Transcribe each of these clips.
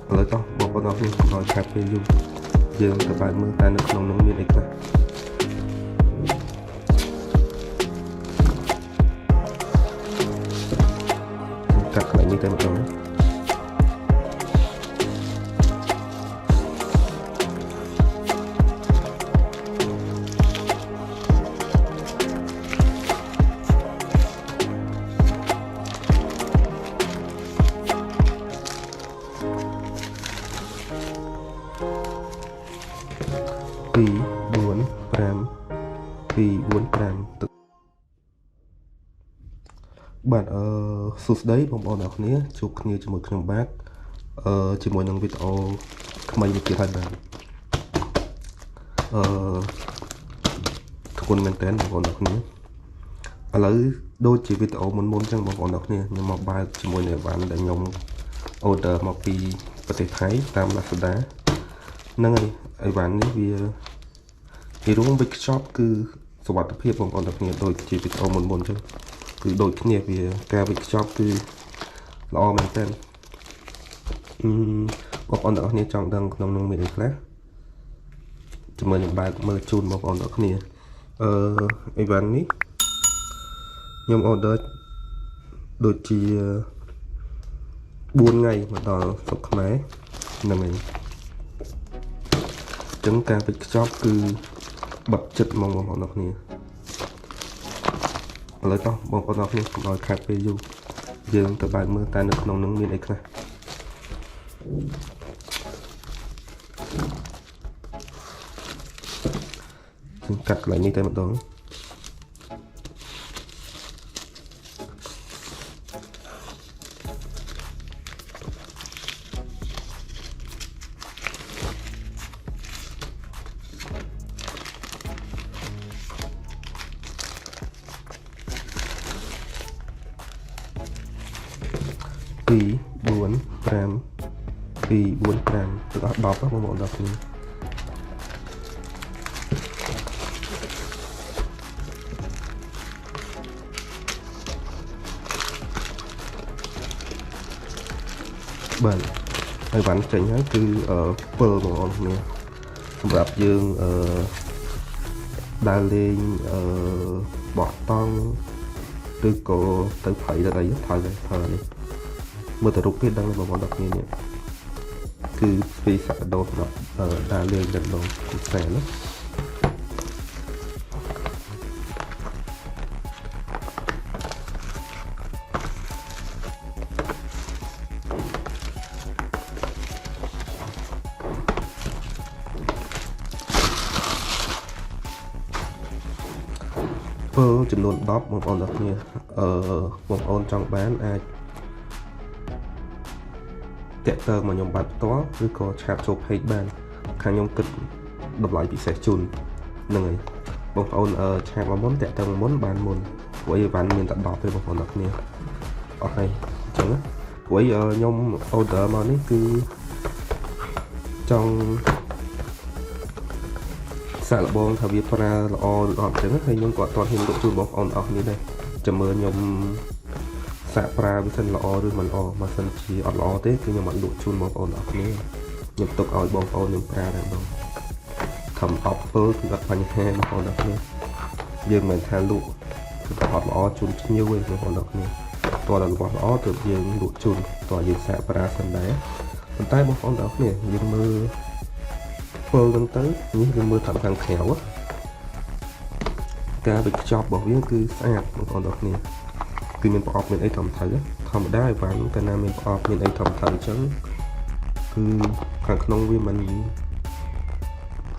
ឥឡូវតោះបងប្អូនអរគ្នាកុំឲ្យខាតពេលយូរយើងទៅបើកមើលតែនៅក្នុងនោះមានអីខ្លះកាត់កន្លែងនេះតែម្ដង2 4 5 2 4 5ទឹកបាទសួស្តីបងប្អូនអរគ្នាជួបគ្នាជាមួយខ្ញុំបាទជាមួយនឹងវីដេអូថ្មីមួយទៀតហើយបាទធ្ងន់មែនតើបងប្អូនអរគ្នាឥឡូវដូចជាវីដេអូមុនអញ្ចឹងបងប្អូនអរគ្នាខ្ញុំមកបើកជាមួយនឹងអីវ៉ាន់ដែលខ្ញុំ order មកពីប្រទេសថៃតាម Lazada ហ្នឹងហើយអីវ៉ាន់នេះវារួមវិកខ្ចប់គឺសុវត្ថិភាពបងប្អូនទាំងគ្នាដូចជាវីដេអូមុនអញ្ចឹងគឺដូចគ្នាវាការវិកខ្ចប់គឺល្អមែនតើបងប្អូនទាំងគ្នាចង់ដឹងក្នុងនោះមានអីខ្លះជាមួយនឹងបើកមើលជូនបងប្អូនទាំងគ្នាអីវ៉ាន់នេះខ្ញុំ order ដូចជា4ថ្ងៃមកដល់ស្រុកខ្មែរហ្នឹងហើយចឹងការវិកខ្ចប់គឺបិទចិត្តមកបងប្អូនទាំងគ្នាឥឡូវតោះបងប្អូនទាំងគ្នាកុំឲ្យខាតពេលយូរយើងទៅបើកមើលតែនៅក្នុងនោះមានអីខ្លះយើងកាត់កន្លែងនេះតែម្ដង2 4 5 2 4 5ទឹកអស់10បងប្អូនដល់គ្នាបាទហើយវ៉ាន់ចេញហើយគឺពិលបងប្អូនគ្នាសម្រាប់យើងដើរលេងបោះតង់ឬក៏ទៅព្រៃទៅអីថយនេះមើលទៅរូបគេដឹងបងប្អូនដល់គ្នានេះគឺពីសាក់ដោសម្រាប់ដើរលេងទៅក្នុងខ្សែនោះចំនួន10បងប្អូនទាំងគ្នាបងប្អូនចង់បានអាចតាក់ទងមកខ្ញុំបាទផ្ទាល់ឬក៏ឆាតចូល page បានខាងខ្ញុំគិតតម្លៃពិសេសជូនហ្នឹងហើយបងប្អូនឆាតមកមុនតាក់ទងមុនបានមុនព្រោះអីវ៉ាន់មានតែ10ទេបងប្អូនទាំងគ្នាអត់ហើយអញ្ចឹងព្រោះអីខ្ញុំ order មកនេះគឺចង់សាក់លបងថាវាប្រើល្អឬអត់អញ្ចឹងហើយខ្ញុំក៏អត់ទាន់ហ៊ានលក់ជូនបងប្អូនអស់គ្នាដែរចាំមើលខ្ញុំសាក់ប្រើវាសិនល្អឬមិនល្អបើសិនជាអត់ល្អទេគឺខ្ញុំអត់លក់ជូនបងប្អូនអស់គ្នាខ្ញុំទុកឲ្យបងប្អូនខ្ញុំប្រើតែម្ដងខំអប់ធ្វើគឺអត់បញ្ហាបងប្អូនអស់គ្នាយើងមិនថាលក់គឺអត់ល្អជូនភ្ញៀវទេបងប្អូនអស់គ្នាតើរបស់ល្អទើបយើងលក់ជូនតើយើងសាក់ប្រើសិនដែរប៉ុន្តែបងប្អូនអស់គ្នាយើងមើលធ្វើហ្នឹងទៅនេះយើងមើលតាមខាងក្រៅការវិកខ្ចប់របស់វាគឺស្អាតបងប្អូនអរគ្នាគឺមានប្រអប់មានអីធម្មតាធម្មតាវ៉ាន់កាលណាមានប្រអប់មានអីធម្មតាអញ្ចឹងគឺខាងក្នុងវាមិន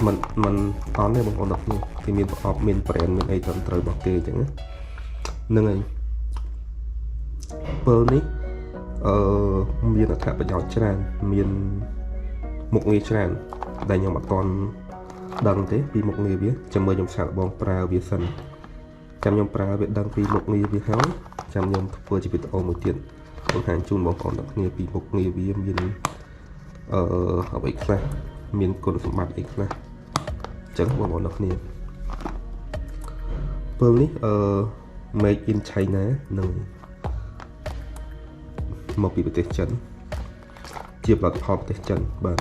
អត់ទេបងប្អូនអរគ្នាគឺមានប្រអប់មាន brand មានអីត្រឹមត្រូវរបស់គេអញ្ចឹងហ្នឹងហើយពើនេះមានអត្ថប្រយោជន៍ច្រើនមានមុខងារច្រើនដែលខ្ញុំអត់ទាន់ដឹងទេពីមុខងារវាចាំមើលខ្ញុំសាកបងប្រើវាសិនចាំខ្ញុំប្រើវាដឹងពីមុខងារវាហើយចាំខ្ញុំធ្វើជាវីដេអូមួយទៀតបង្ហាញជូនបងប្អូនទាំងគ្នាពីមុខងារវាមានអ្វីខ្លះមានគុណសម្បត្តិអីខ្លះអញ្ចឹងបងប្អូនទាំងគ្នាពើនេះmade in China នឹងមកពីប្រទេសចិន ជាផលិតផលប្រទេសចិនបាទ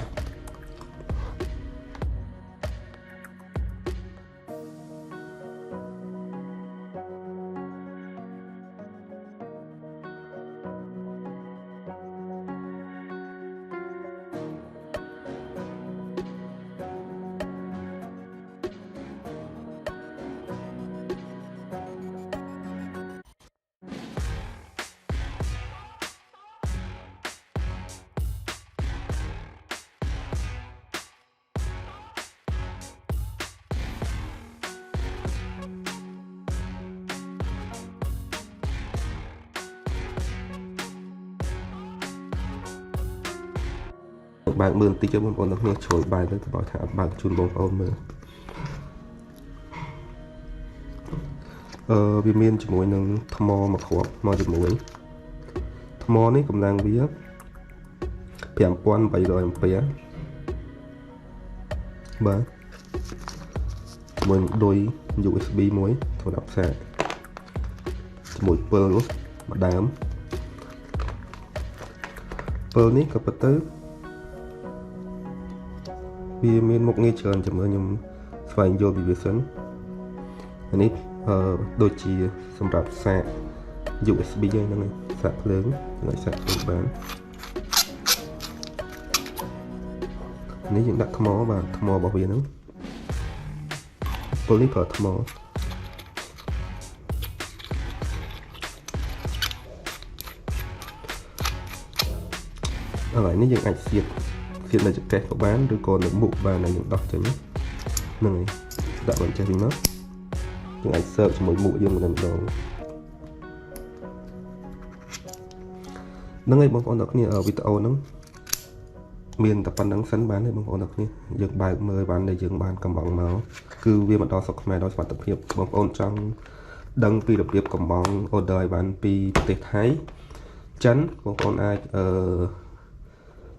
bạn mượn tí cho bọn nó nghe chối bài tới bảo thả bạn chun bóng ôn mượn vì miền chỉ mỗi nâng thăm mò mặc hộp mò chỉ mỗi thăm mò này cũng đang viết phèm quan bày rồi em bé ba mình đôi USB muối thôi đọc xe mỗi pearl mà đám pearl này có bất tứ vì miền một nghe trơn chỉ mới nhầm phải vô bị sấn anh ấy đôi chỉ sầm rạp xe USB dây năng này sạc lớn lại sạc xuống bán nếu những đặt thăm mò và thăm mò bảo vệ nó polyp ở thăm mò ở lại nếu những ảnh xiết là kẹt của bán rồi còn những bộ và này những đọc cho nhé này đã vẫn chơi nó những ảnh sợ cho mỗi bộ dương một lần đầu nó ngay bóng con đọc như ở video nó miền tập văn đăng sẵn bán này bóng con đọc như dựng bài mời bán để dựng bàn cầm bóng máu cứ viên mặt đo sọc này đó tập hiệp bóng con trong đăng pi đập điệp cầm bóng ở đời bán pi tết thái chắn bóng con ai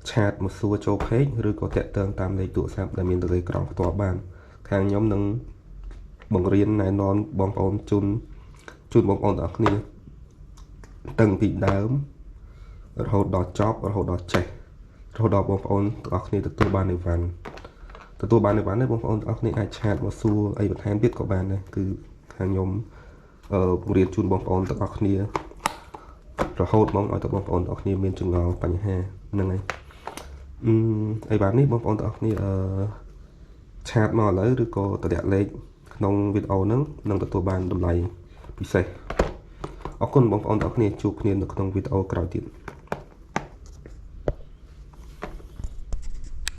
chat một số châu hết rồi có thể tương tam đây tụ sạp để mình tới còng tòa bàn hàng nhóm nâng bằng riêng này non bóng ôn chun bóng ôn ở kia từng bị đám rồi đỏ chóp rồi đỏ chè rồi đỏ bóng ôn ở kia từ bàn này vàng từ bàn này đấy bóng ôn ở kia ai chat một số ai bật hand biết của bàn này cứ hàng nhóm riêng chun bóng ôn ở kia rồi hốt bóng ở bóng ôn ở kia miền trường ngò bánh hè nâng này ai bán đi bóng ở đây chat mà lấy rồi có tờ đẹp lên nông video nâng tụi bàn đầm này bị xe ở con bóng ở đây chụp nên được nông video cào tiền